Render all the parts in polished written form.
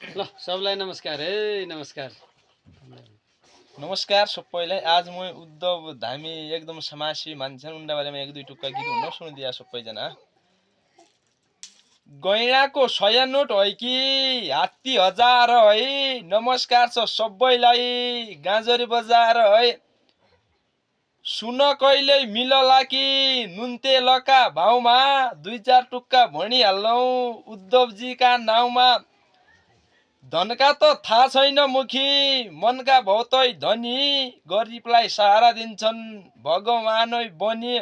ल सबलाई नमस्कार है नमस्कार। नमस्कार सबैलाई। आज म उद्धव धामी एकदम समासी मान्छे उनका बारेमा एक दुई टुक्का गीत हुन सुनिदिया सबैजना। गैँडाको 100 नोट है कि हात्ती 1000 है, नमस्कार छ सबैलाई गाजरी बजार है। सुन कहिल्यै मिलला कि नुन तेलका भाउमा, 2-4 टुक्का भनिहाल्नौ उद्धवजीका नाउँमा। धनका त थाहा छैन मुखी, मनका भौतै धनी, गरिबलाई सहारा दिन्छन् भगवानै बनी।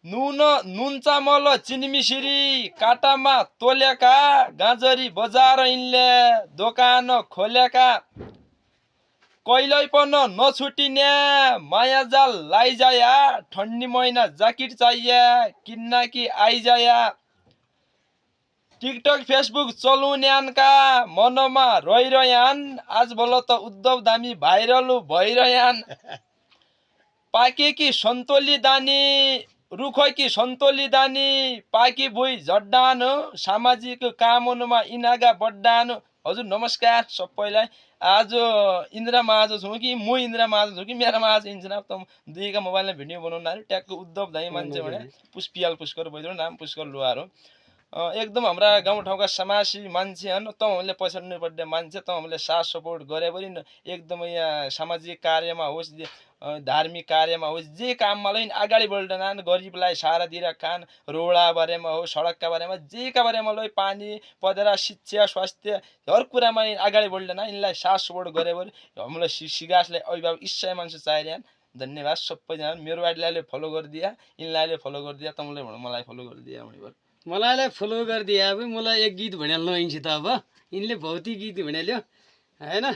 नुन चामल चिनीमिसिरी काटामा तोलेका, गाजरी बजार यिनले दोकान खोलेका। कहिल्यै पनि नछुटिने मायाजाल लाइजाया, ठन्डी महिना ज्याकेट चाहिए किन्न कि आइजाया। टिकटक फेसबुक चलाउन्यानका मनमा रहिरहन्, आज भोल त उद्धव धामी भाइरल भइरहन्। पाके कि सन्तोली दानी, रुख कि सन्तोली दानी, पाकी भुइ झड्डान, सामाजिक काममा इनागा बड्डान। हजुर नमस्कार सबैलाई। आज इन्द्रमा आज छौँ कि म इन्द्रमा आज छु कि मेरोमा आज इन्जना त दुईका मोबाइलमा भिडियो बनाउन ट्याक्क उद्धव धामी मान्छे भने पुष्पियाल पुष्कर भइदियो नाम पुष्कर लुहार हो। एकदम हाम्रा गाउँठाउँका समासी मान्छे हन्। तपाईँहरूले पछाडि पर्ने मान्छे तपाईँहरूले साथ सपोर्ट गरे पनि एकदम यहाँ सामाजिक कार्यमा होस् धार्मिक कार्यमा होस् जे काममा लैन अगाडि बढ्दैनन्। गरिबलाई सहारा दिएर खान, रोडा बारेमा हो सडकका बारेमा जेका बारेमा लै पानी पदेरा शिक्षा स्वास्थ्य हर कुरामा अगाडि बढ्दैन। यिनलाई साथ सपोर्ट गरे पनि हामीलाई सिगासले अभिभावक इच्छा मान्छे चाहिरहेन्। धन्यवाद सबैजना। मेरो आइडीलाई फलो गरिदिया, यिनलाई फलो गरिदिया, तपाईँले मलाई फलो गरिदिया। मलाई फलो गरिदिए अब मलाई एक गीत भनिहाल्नु यिनसित। अब यिनले भौतिक गीत भनिहाल्यो होइन।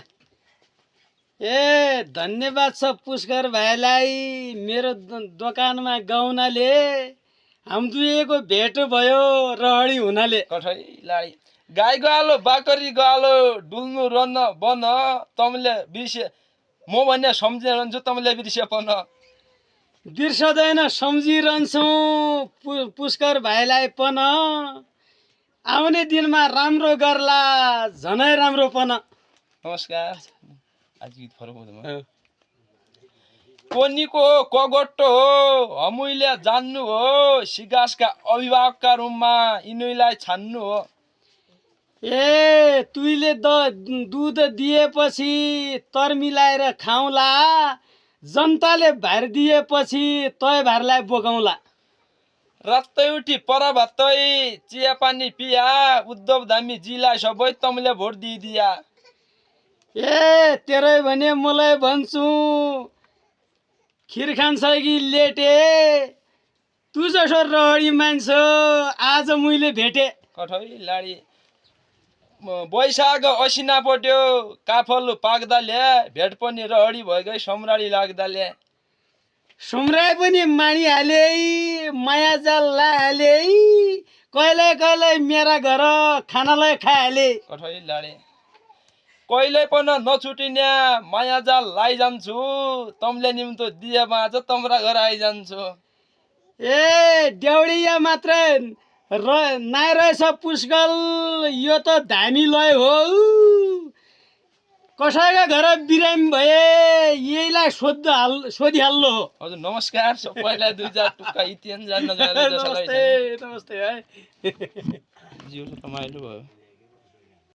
ए धन्यवाद छ पुष्कर भाइलाई मेरो दोकानमा गाउनाले, हाम दुईको भेट भयो रहडी हुनाले। कठै लाडी गाई गयो बाकरी गयो डुल्नु रन बन, तपाईँले बिर्से म भन्ने सम्झिरहन्छु, तपाईँले बिर्से पन बिर्सदैन सम्झिरहन्छौँ पुष्कर भाइलाई पन, आउने दिनमा राम्रो गर्ला झनै राम्रो पन। नमस्कार। आज गीत फरक हुँदैन। कोनीको हो कगोटो हो हामीले जान्नु हो, सिगासका अभिभावकका रूपमा यिनीलाई छान्नु हो। ए तुईले दुध दिएपछि तर मिलाएर खाउँला, जनताले भार दिएपछि तय भारलाई बोकाउँला। रातै उठी परभातै चिया पानी पिया, उद्धव धामी जीलाई सबै तमीले भोट दिइदिया। ए तेरै भने मलाई भन्छु खिर खान्छ कि लेटे, तु जसो रहडी मान्छे आज मैले भेटे। कठै लाडी बैशाख असिना पट्यो काफल पाक्दाले, भेट पनि रहडी भएकै सम्राडी लाग्दाले। सुम्राए पनि मानिहाले माया जाल लाहाले, कहिले कहिले मेरा घर खानालाई खाइहाले। कठै लाडे कहिले पनि नछुटिने माया जाल लाइजान्छु, तमले निम्तो दिएमा आज तम्रा घर आइजान्छु। ए देउडिया मात्र नाइ रहेछ पुष्कल, यो त धामी लय हो। कसैका घर बिरामी भए यहीलाई सोधिहाल्नु हो। हजुर नमस्कार सबैलाई। 2-4 टुक्का इतिहास जान्न जसलाई नमस्ते नमस्ते है। जिउ रमाइलो भयो।